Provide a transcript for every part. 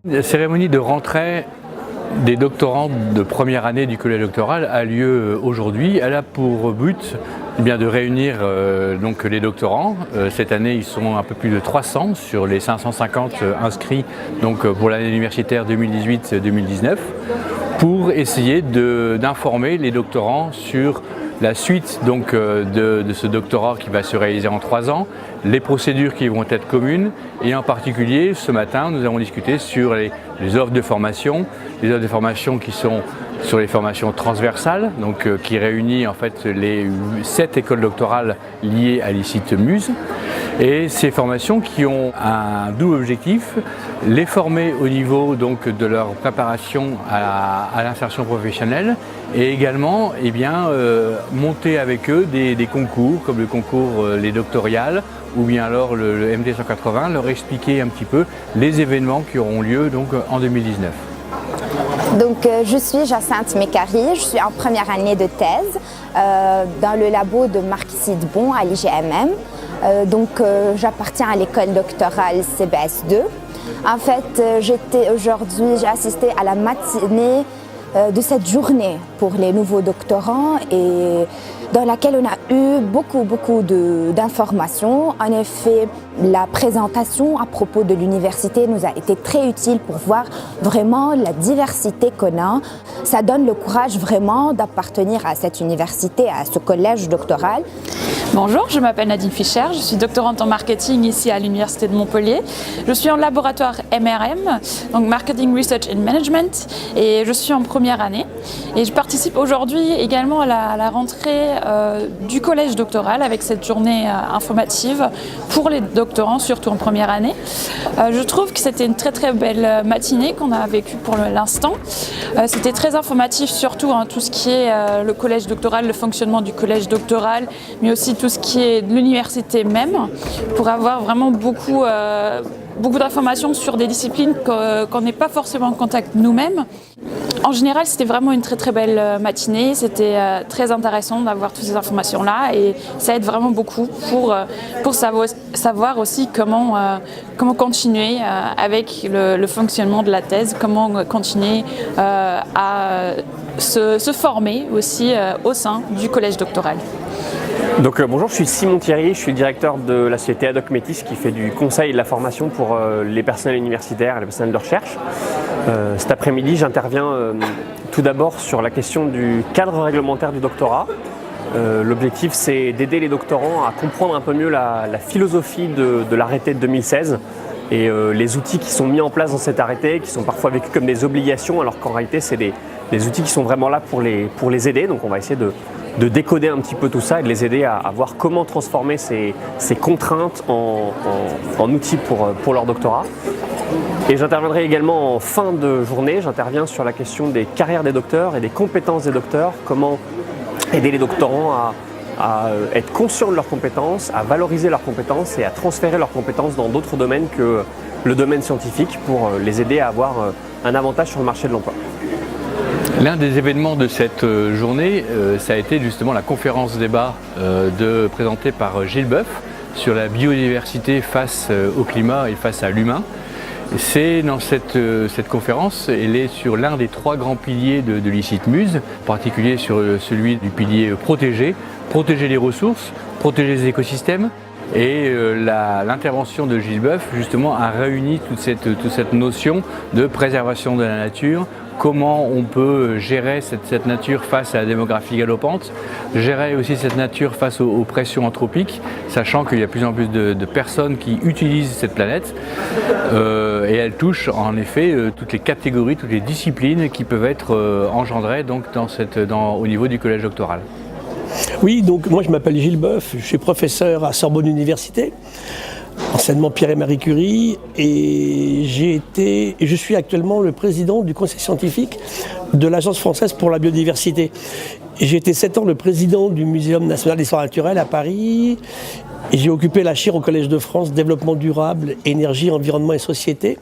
La cérémonie de rentrée des doctorants de première année du collège doctoral a lieu aujourd'hui. Elle a pour but de réunir donc les doctorants. Cette année, ils sont un peu plus de 300 sur les 550 inscrits donc, pour l'année universitaire 2018-2019 pour essayer d'informer les doctorants sur la suite donc, de ce doctorat qui va se réaliser en 3 ans, les procédures qui vont être communes et en particulier ce matin nous avons discuté sur les offres de formation, les offres de formation qui sont sur les formations transversales, donc qui réunit en fait les 7 écoles doctorales liées à l'ICIT Muse. Et ces formations qui ont un double objectif, les former au niveau donc, de leur préparation à l'insertion professionnelle et également monter avec eux des concours comme le concours les doctoriales ou bien alors le MD 180, leur expliquer un petit peu les événements qui auront lieu donc, en 2019. Donc, je suis Jacinthe Mécari, je suis en première année de thèse dans le labo de Marc Sidbon à l'IGMM. J'appartiens à l'école doctorale CBS2. En fait, j'ai assisté à la matinée de cette journée pour les nouveaux doctorants et dans laquelle on a eu beaucoup d'informations. En effet, la présentation à propos de l'université nous a été très utile pour voir vraiment la diversité qu'on a. Ça donne le courage vraiment d'appartenir à cette université, à ce collège doctoral. Bonjour, je m'appelle Nadine Fischer, je suis doctorante en marketing ici à l'Université de Montpellier. Je suis en laboratoire MRM, donc Marketing Research and Management, et je suis en première année. Et je participe aujourd'hui également à la rentrée du collège doctoral avec cette journée informative pour les doctorants, surtout en première année. Je trouve que c'était une très belle matinée qu'on a vécue pour l'instant. C'était très informatif, surtout tout ce qui est le collège doctoral, le fonctionnement du collège doctoral, mais aussi tout ce qui est de l'université même, pour avoir vraiment beaucoup d'informations sur des disciplines qu'on n'est pas forcément en contact nous-mêmes. En général, c'était vraiment une très belle matinée, c'était très intéressant d'avoir toutes ces informations-là et ça aide vraiment beaucoup pour savoir aussi comment continuer avec le fonctionnement de la thèse, comment continuer à se former aussi au sein du collège doctoral. Donc bonjour, je suis Simon Thierry, je suis le directeur de la société Ad Hoc Métis qui fait du conseil et de la formation pour les personnels universitaires et les personnels de recherche. Cet après-midi, j'interviens tout d'abord sur la question du cadre réglementaire du doctorat. L'objectif, c'est d'aider les doctorants à comprendre un peu mieux la philosophie de l'arrêté de 2016 et les outils qui sont mis en place dans cet arrêté, qui sont parfois vécus comme des obligations, alors qu'en réalité, c'est des outils qui sont vraiment là pour les aider. Donc on va essayer de décoder un petit peu tout ça et de les aider à voir comment transformer ces contraintes en outils pour leur doctorat. Et j'interviendrai également en fin de journée, j'interviens sur la question des carrières des docteurs et des compétences des docteurs, comment aider les doctorants à être conscients de leurs compétences, à valoriser leurs compétences et à transférer leurs compétences dans d'autres domaines que le domaine scientifique pour les aider à avoir un avantage sur le marché de l'emploi. L'un des événements de cette journée, ça a été justement la conférence débat présentée par Gilles Boeuf sur la biodiversité face au climat et face à l'humain. C'est dans cette conférence, elle est sur l'un des 3 grands piliers de l'ICIT Muse, en particulier sur celui du pilier protéger les ressources, protéger les écosystèmes. Et l'intervention de Gilles Boeuf justement a réuni toute cette notion de préservation de la nature, comment on peut gérer cette nature face à la démographie galopante, gérer aussi cette nature face aux pressions anthropiques, sachant qu'il y a de plus en plus de personnes qui utilisent cette planète et elle touche en effet toutes les catégories, toutes les disciplines qui peuvent être engendrées donc, au niveau du collège doctoral. Oui, donc moi je m'appelle Gilles Boeuf, je suis professeur à Sorbonne Université, enseignement Pierre et Marie Curie, et je suis actuellement le président du conseil scientifique de l'Agence française pour la biodiversité. J'ai été 7 ans le président du Muséum national d'histoire naturelle à Paris, et j'ai occupé la chaire au Collège de France, développement durable, énergie, environnement et société.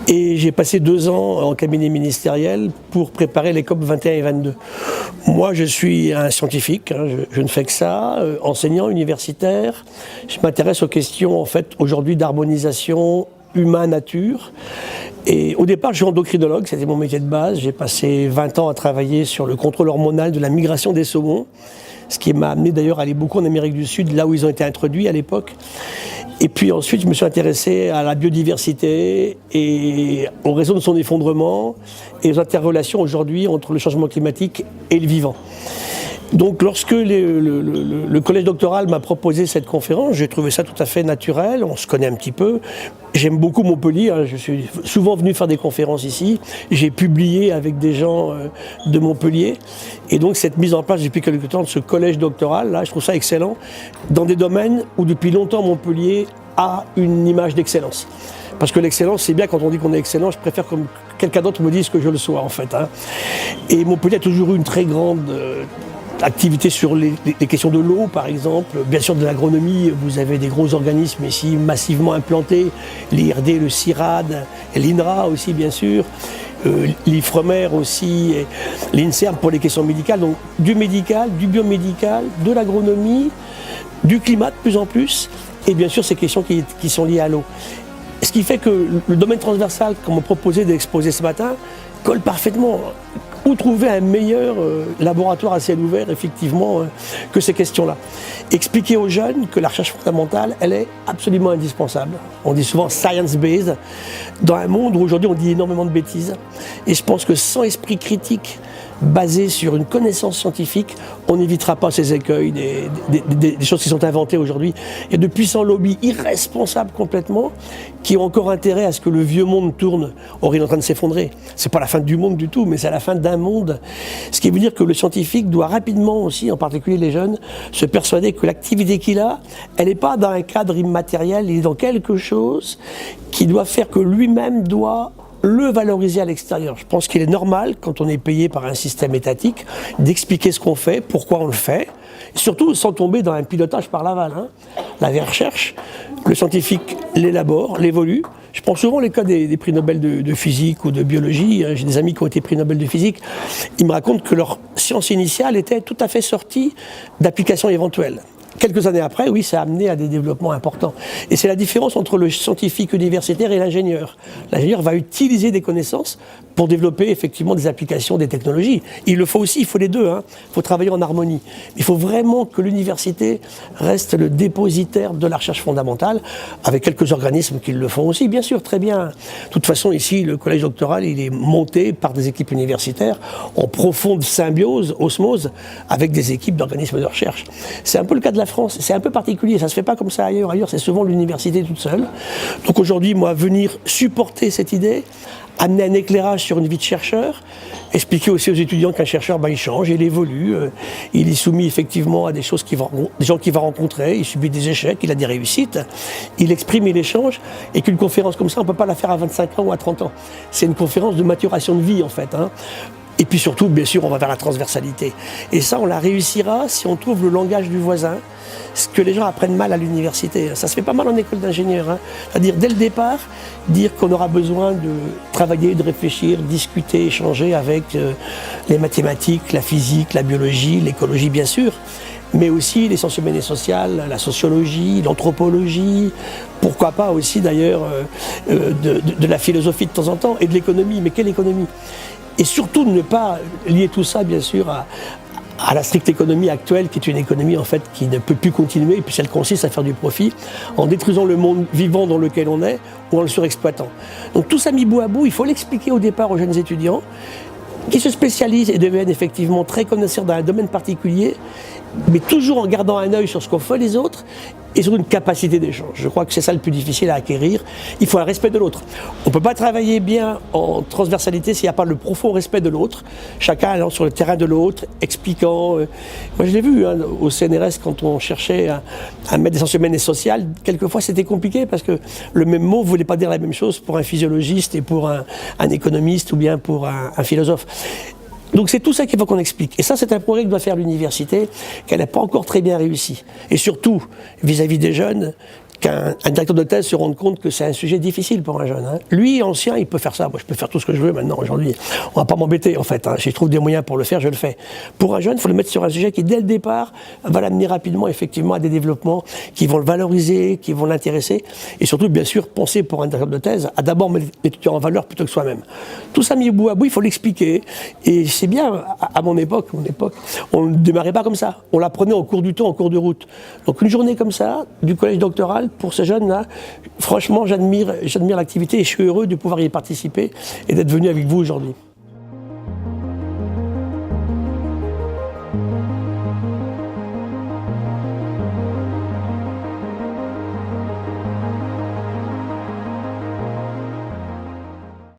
Et j'ai passé 2 ans en cabinet ministériel pour préparer les COP 21 et 22. Moi, je suis un scientifique, je ne fais que ça, enseignant, universitaire. Je m'intéresse aux questions, en fait, aujourd'hui d'harmonisation humain-nature. Et au départ, je suis endocrinologue, c'était mon métier de base. J'ai passé 20 ans à travailler sur le contrôle hormonal de la migration des saumons, ce qui m'a amené d'ailleurs à aller beaucoup en Amérique du Sud, là où ils ont été introduits à l'époque. Et puis ensuite, je me suis intéressé à la biodiversité et aux raisons de son effondrement et aux interrelations aujourd'hui entre le changement climatique et le vivant. Donc lorsque le collège doctoral m'a proposé cette conférence, j'ai trouvé ça tout à fait naturel, on se connaît un petit peu. J'aime beaucoup Montpellier, je suis souvent venu faire des conférences ici, j'ai publié avec des gens de Montpellier. Et donc cette mise en place depuis quelque temps de ce collège doctoral, là, je trouve ça excellent, dans des domaines où depuis longtemps Montpellier a une image d'excellence. Parce que l'excellence, c'est bien quand on dit qu'on est excellent, je préfère que quelqu'un d'autre me dise que je le sois en fait. Et Montpellier a toujours eu une très grande activité sur les questions de l'eau, par exemple. Bien sûr, de l'agronomie, vous avez des gros organismes ici massivement implantés, l'IRD, le CIRAD, l'INRA aussi, bien sûr, l'IFREMER aussi, l'INSERM pour les questions médicales. Donc, du médical, du biomédical, de l'agronomie, du climat de plus en plus, et bien sûr, ces questions qui sont liées à l'eau. Ce qui fait que le domaine transversal, comme on proposait d'exposer ce matin, colle parfaitement. Où trouver un meilleur laboratoire à ciel ouvert, effectivement, que ces questions-là. Expliquer aux jeunes que la recherche fondamentale, elle est absolument indispensable. On dit souvent science-based, dans un monde où aujourd'hui on dit énormément de bêtises. Et je pense que sans esprit critique, basé sur une connaissance scientifique, on n'évitera pas ces écueils des choses qui sont inventées aujourd'hui. Il y a de puissants lobbies irresponsables complètement qui ont encore intérêt à ce que le vieux monde tourne. Or, il est en train de s'effondrer. C'est pas la fin du monde du tout, mais c'est la fin d'un monde. Ce qui veut dire que le scientifique doit rapidement aussi, en particulier les jeunes, se persuader que l'activité qu'il a, elle n'est pas dans un cadre immatériel, il est dans quelque chose qui doit faire que lui-même doit le valoriser à l'extérieur. Je pense qu'il est normal, quand on est payé par un système étatique, d'expliquer ce qu'on fait, pourquoi on le fait, surtout sans tomber dans un pilotage par l'aval. La recherche, le scientifique l'élabore, l'évolue. Je prends souvent les cas des prix Nobel de physique ou de biologie. J'ai des amis qui ont été prix Nobel de physique. Ils me racontent que leur science initiale était tout à fait sortie d'applications éventuelles. Quelques années après, oui, ça a amené à des développements importants. Et c'est la différence entre le scientifique universitaire et l'ingénieur. L'ingénieur va utiliser des connaissances pour développer effectivement des applications, des technologies. Il le faut aussi, il faut les deux. Il faut travailler en harmonie. Il faut vraiment que l'université reste le dépositaire de la recherche fondamentale, avec quelques organismes qui le font aussi, bien sûr, très bien. De toute façon, ici, le collège doctoral, il est monté par des équipes universitaires en profonde symbiose, osmose, avec des équipes d'organismes de recherche. C'est un peu le cas de la France, c'est un peu particulier, ça ne se fait pas comme ça ailleurs. Ailleurs, c'est souvent l'université toute seule. Donc aujourd'hui, moi, venir supporter cette idée, amener un éclairage sur une vie de chercheur, expliquer aussi aux étudiants qu'un chercheur, il change, il évolue, il est soumis effectivement à des choses des gens qu'il va rencontrer, il subit des échecs, il a des réussites, il exprime, il échange, et qu'une conférence comme ça, on ne peut pas la faire à 25 ans ou à 30 ans. C'est une conférence de maturation de vie, en fait. Et puis surtout, bien sûr, on va vers la transversalité. Et ça, on la réussira si on trouve le langage du voisin, ce que les gens apprennent mal à l'université. Ça se fait pas mal en école d'ingénieur. C'est-à-dire, dès le départ, dire qu'on aura besoin de travailler, de réfléchir, discuter, échanger avec les mathématiques, la physique, la biologie, l'écologie, bien sûr, mais aussi les sciences humaines et sociales, la sociologie, l'anthropologie, pourquoi pas aussi d'ailleurs de la philosophie de temps en temps, et de l'économie. Mais quelle économie ? Et surtout ne pas lier tout ça, bien sûr, à la stricte économie actuelle, qui est une économie en fait qui ne peut plus continuer, et puis elle consiste à faire du profit en détruisant le monde vivant dans lequel on est ou en le surexploitant. Donc tout ça mis bout à bout, il faut l'expliquer au départ aux jeunes étudiants qui se spécialisent et deviennent effectivement très connaisseurs dans un domaine particulier, mais toujours en gardant un œil sur ce qu'ont fait les autres et sur une capacité d'échange. Je crois que c'est ça le plus difficile à acquérir. Il faut un respect de l'autre. On ne peut pas travailler bien en transversalité s'il n'y a pas le profond respect de l'autre, chacun allant sur le terrain de l'autre, expliquant. Moi je l'ai vu au CNRS quand on cherchait à mettre des sciences humaines et sociales, quelquefois c'était compliqué parce que le même mot ne voulait pas dire la même chose pour un physiologiste et pour un économiste ou bien pour un philosophe. Donc c'est tout ça qu'il faut qu'on explique. Et ça, c'est un progrès que doit faire l'université, qu'elle n'a pas encore très bien réussi. Et surtout, vis-à-vis des jeunes, qu'un directeur de thèse se rende compte que c'est un sujet difficile pour un jeune. Hein. Lui, ancien, il peut faire ça. Moi, je peux faire tout ce que je veux maintenant, aujourd'hui. On va pas m'embêter, en fait. Hein. Si je trouve des moyens pour le faire, je le fais. Pour un jeune, il faut le mettre sur un sujet qui, dès le départ, va l'amener rapidement, effectivement, à des développements qui vont le valoriser, qui vont l'intéresser. Et surtout, bien sûr, penser pour un directeur de thèse à d'abord mettre l'étudiant en valeur plutôt que soi-même. Tout ça mis bout à bout, il faut l'expliquer. Et c'est bien, à mon époque, on ne démarrait pas comme ça. On l'apprenait au cours du temps, en cours de route. Donc une journée comme ça, du collège doctoral, pour ces jeunes-là, franchement, j'admire l'activité et je suis heureux de pouvoir y participer et d'être venu avec vous aujourd'hui.